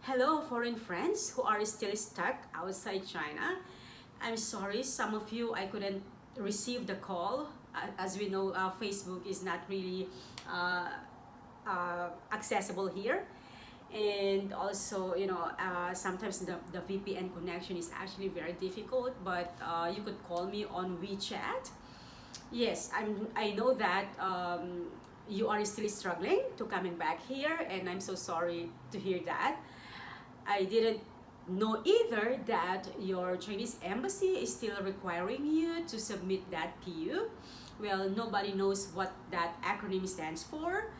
Hello, foreign friends who are still stuck outside China. I'm sorry, some of you I couldn't receive the call. As we know, Facebook is not really uh, accessible here. And also, sometimes the VPN connection is actually very difficult, but you could call me on WeChat. Yes, I know that you are still struggling to coming back here, and I'm so sorry to hear that. I didn't know either that your Chinese embassy is still requiring you to submit that PU. Well, nobody knows what that acronym stands for,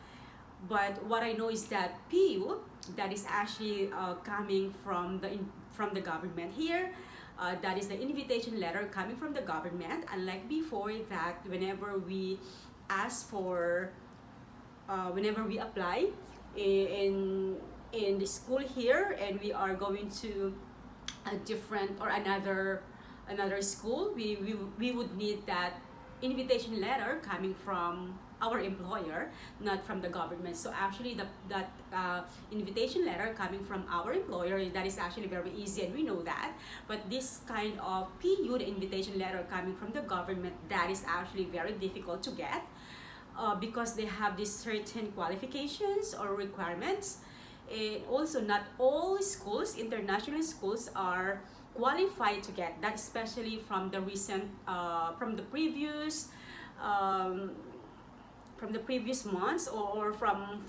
but what I know is that PU, that is actually coming from the government here. That is the invitation letter coming from the government. Unlike before, that whenever we apply in in the school here, and we are going to a different or another school, we would need that invitation letter coming from our employer, not from the government. So actually that invitation letter coming from our employer, that is actually very easy, and we know that. But this kind of PU, the invitation letter coming from the government, that is actually very difficult to get, because they have these certain qualifications or requirements. And also, not all schools, international schools, are qualified to get that, especially from the recent um, from the previous months, or from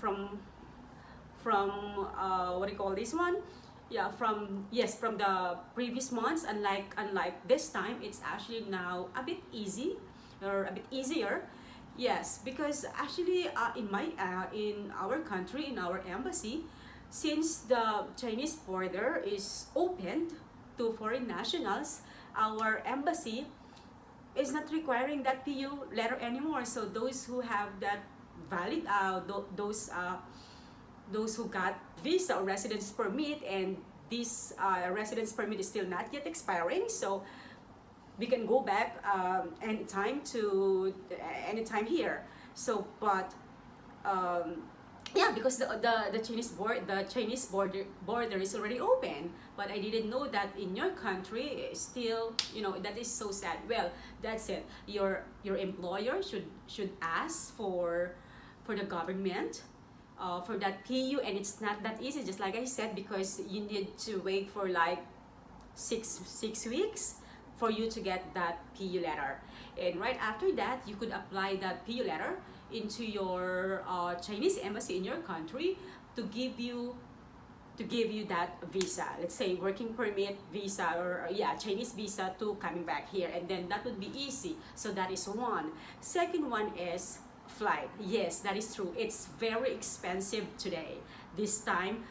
what do you call this one, yeah, from the previous months. Unlike this time, it's actually now a bit easy, or a bit easier. Yes, because actually, in our country, in our embassy, since the Chinese border is opened to foreign nationals, our embassy is not requiring that PU letter anymore. So those who have that valid, those who got visa or residence permit, and this residence permit is still not yet expiring, so we can go back anytime here. So, but yeah, because the Chinese border is already open. But I didn't know that in your country still, that is so sad. Well, that's it. Your employer should ask for the government for that PU, and it's not that easy, just like I said, because you need to wait for like six weeks for you to get that PU letter. And right after that, you could apply that PU letter into your Chinese embassy in your country to give you that visa. Let's say working permit visa, or yeah, Chinese visa to coming back here, and then that would be easy. So that is one. Second one is flight. Yes, that is true. It's very expensive today. This time,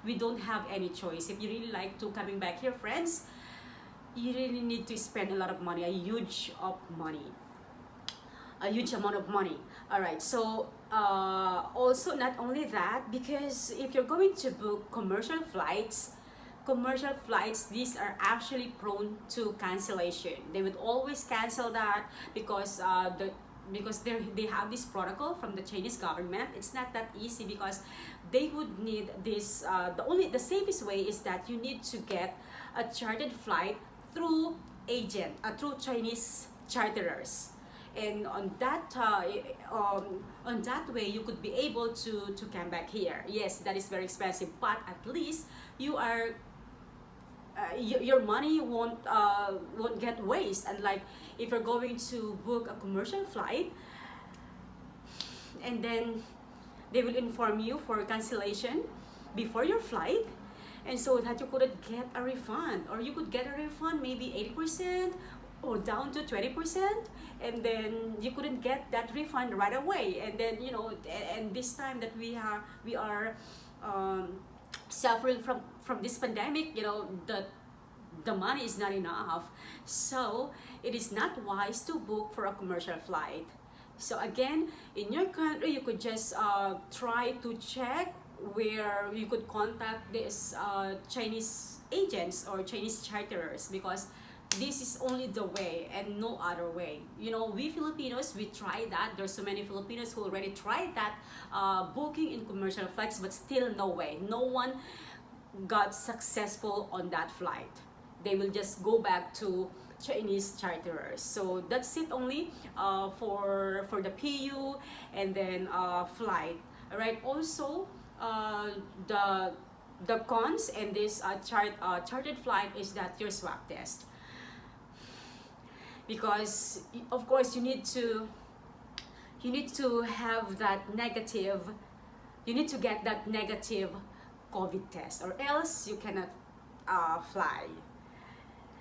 we don't have any choice. If you really like to coming back here, friends, you really need to spend a lot of money, a huge amount of money. All right, so also, not only that, because if you're going to book commercial flights, these are actually prone to cancellation. They would always cancel that, because they have this protocol from the Chinese government. It's not that easy, because they would need this. The safest way is that you need to get a chartered flight through through Chinese charterers, and on that way you could be able to come back here. Yes, that is very expensive, but at least you are your money won't get waste. And like, if you're going to book a commercial flight, and then they will inform you for cancellation before your flight, and so that you couldn't get a refund, or you could get a refund maybe 80% or down to 20%, and then you couldn't get that refund right away. And then, and this time that we are suffering from this pandemic, the money is not enough. So it is not wise to book for a commercial flight. So again, in your country, you could just try to check where you could contact these Chinese agents or Chinese charterers, because this is only the way and no other way. You know, we Filipinos, we try that. There's so many Filipinos who already tried that booking in commercial flights, but still no way. No one got successful on that flight. They will just go back to Chinese charterers. So that's it only for the PU and then flight. All right. Also, the cons in this chartered flight is that your swab test, because of course you need to have that negative, you need to get that negative COVID test, or else you cannot fly.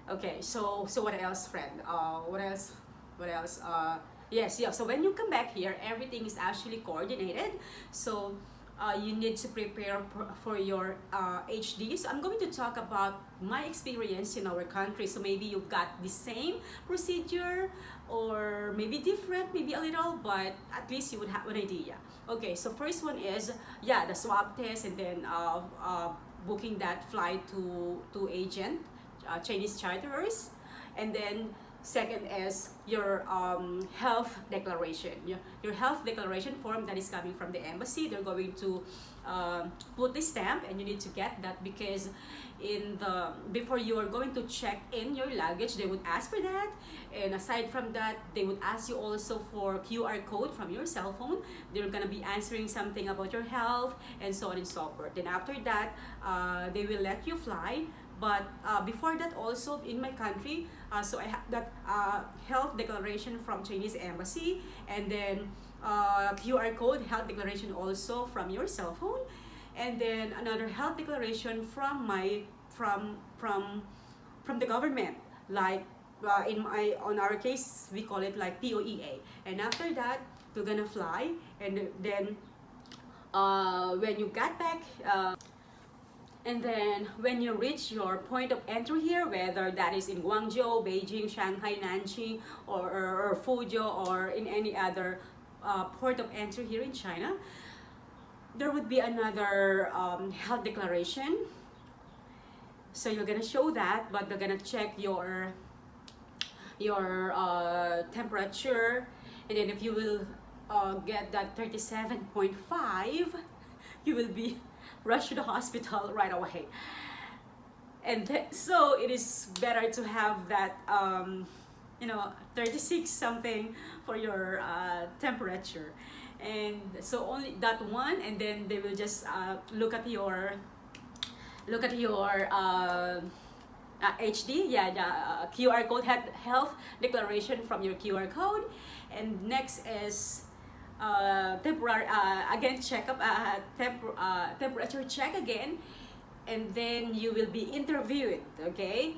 Okay, so what else, friend? What else? What else? Yes, yeah. So when you come back here, everything is actually coordinated. So you need to prepare for your HD. So I'm going to talk about my experience in our country. So maybe you've got the same procedure, or maybe different, maybe a little, but at least you would have an idea. Okay, so first one is, yeah, the swab test, and then booking that flight to agent, Chinese charterers, and then second is your health declaration, your health declaration form that is coming from the embassy. They're going to put the stamp, and you need to get that, because before you are going to check in your luggage, they would ask for that. And aside from that, they would ask you also for QR code from your cell phone. They're gonna be answering something about your health and so on and so forth. Then after that, they will let you fly. But before that, also in my country, so I have that health declaration from Chinese embassy, and then QR code health declaration also from your cell phone, and then another health declaration from the government, like on our case we call it like POEA. And after that, you're gonna fly, and then when you get back. And then when you reach your point of entry here, whether that is in Guangzhou, Beijing, Shanghai, Nanjing, or Fuzhou, or in any other port of entry here in China, there would be another health declaration. So you're gonna show that, but they're gonna check your temperature, and then if you will get that 37.5, you will be rush to the hospital right away. And so it is better to have that 36 something for your temperature. And so only that one, and then they will just look at your HD, yeah, the QR code, health declaration from your QR code. And next is temporary again checkup, temperature check again, and then you will be interviewed. Okay,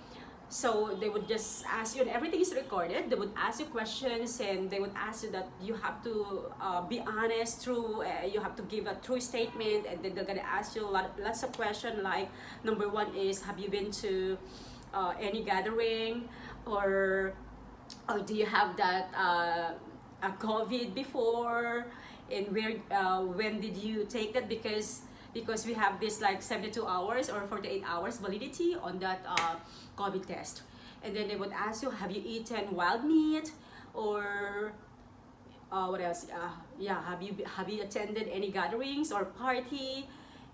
so they would just ask you, and everything is recorded. They would ask you questions, and they would ask you that you have to be honest, true, you have to give a true statement. And then they're gonna ask you lots of questions, like number one is, have you been to any gathering, or do you have that a COVID before, and when did you take that, because we have this like 72 hours or 48 hours validity on that COVID test. And then they would ask you, have you eaten wild meat, or what else, yeah, have you attended any gatherings or party.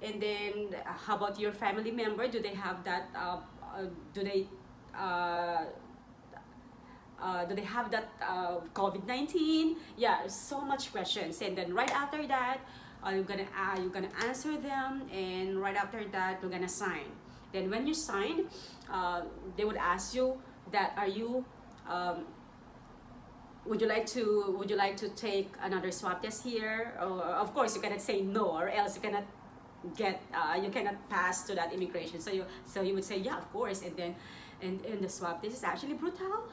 And then how about your family member, do they have that do they have that COVID-19? Yeah, so much questions. And then right after that, you're gonna answer them, and right after that you're gonna sign. Then when you sign, they would ask you that, are you would you like to take another swab test here? Or, of course you cannot say no, or else you cannot pass to that immigration. So you would say yeah, of course. And then and the swab test is actually brutal.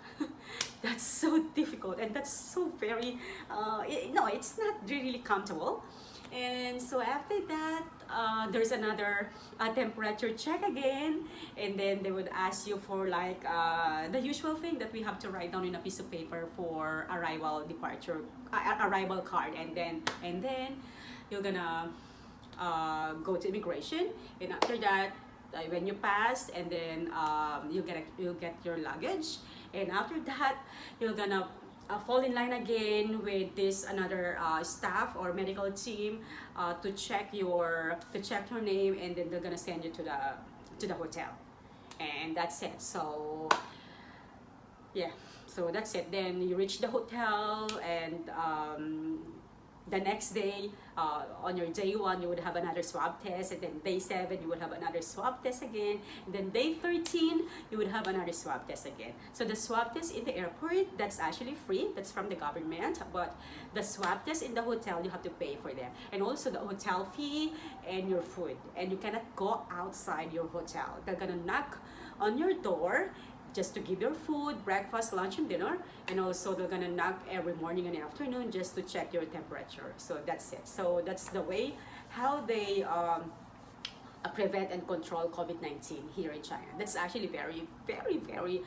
That's so difficult, and that's so very no, it's not really comfortable. And so after that, there's another temperature check again, and then they would ask you for like the usual thing that we have to write down in a piece of paper for arrival card. And then you're gonna go to immigration, and after that when you pass, and then you'll get your luggage, and after that you're gonna fall in line again with this another staff or medical team to check your name, and then they're gonna send you to the hotel, and that's it. So yeah, so that's it. Then you reach the hotel, and the next day, on your day 1, you would have another swab test, and then day 7, you would have another swab test again, and then day 13, you would have another swab test again. So the swab test in the airport, that's actually free, that's from the government, but the swab test in the hotel, you have to pay for them, and also the hotel fee and your food, and you cannot go outside your hotel. They're gonna knock on your door just to give your food, breakfast, lunch, and dinner, and also they're gonna knock every morning and afternoon just to check your temperature. So that's it. So that's the way how they prevent and control COVID-19 here in China. That's actually very, very, very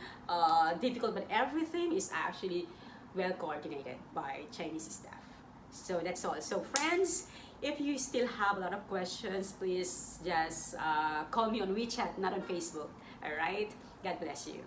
difficult, but everything is actually well coordinated by Chinese staff. So that's all. So friends, if you still have a lot of questions, please just call me on WeChat, not on Facebook. All right. God bless you.